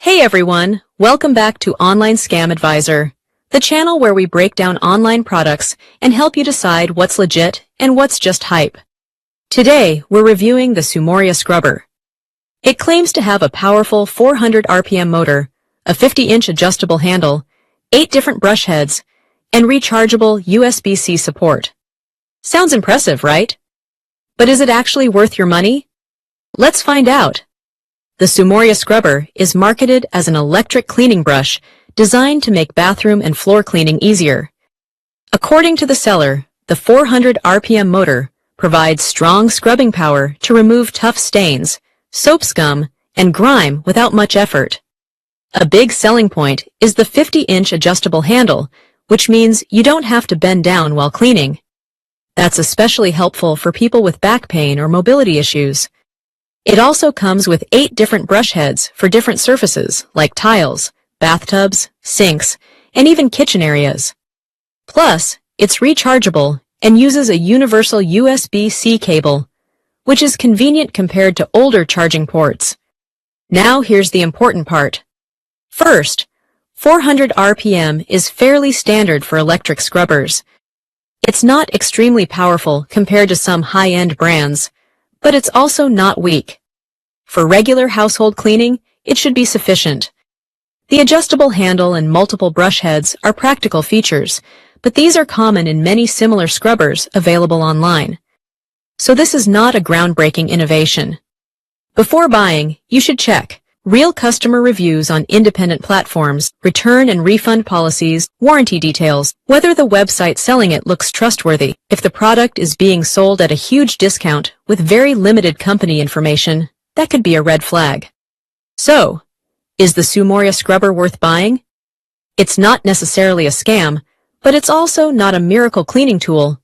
Hey everyone, welcome back to Online Scam Advisor, the channel where we break down online products and help you decide what's legit and what's just hype. Today, we're reviewing the Sumoria Scrubber. It claims to have a powerful 400 RPM motor, a 50-inch adjustable handle, 8 different brush heads, and rechargeable USB-C support. Sounds impressive, right? But is it actually worth your money? Let's find out. The Sumoria Scrubber is marketed as an electric cleaning brush designed to make bathroom and floor cleaning easier. According to the seller, the 400 RPM motor provides strong scrubbing power to remove tough stains, soap scum, and grime without much effort. A big selling point is the 50-inch adjustable handle, which means you don't have to bend down while cleaning. That's especially helpful for people with back pain or mobility issues. It also comes with 8 different brush heads for different surfaces like tiles, bathtubs, sinks, and even kitchen areas. Plus, it's rechargeable and uses a universal USB-C cable, which is convenient compared to older charging ports. Now here's the important part. First, 400 RPM is fairly standard for electric scrubbers. It's not extremely powerful compared to some high-end brands, but it's also not weak. For regular household cleaning, it should be sufficient. The adjustable handle and multiple brush heads are practical features, but these are common in many similar scrubbers available online. So this is not a groundbreaking innovation. Before buying, you should check real customer reviews on independent platforms, return and refund policies, warranty details, whether the website selling it looks trustworthy. If the product is being sold at a huge discount with very limited company information, that could be a red flag. So, is the Sumoria Scrubber worth buying? It's not necessarily a scam, but it's also not a miracle cleaning tool.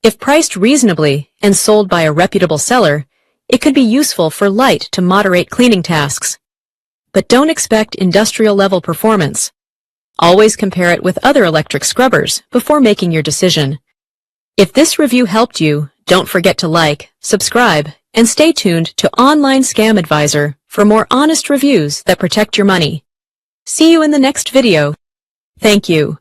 If priced reasonably and sold by a reputable seller, it could be useful for light to moderate cleaning tasks. But don't expect industrial-level performance. Always compare it with other electric scrubbers before making your decision. If this review helped you, don't forget to like, subscribe, and stay tuned to Online Scam Advisor for more honest reviews that protect your money. See you in the next video. Thank you.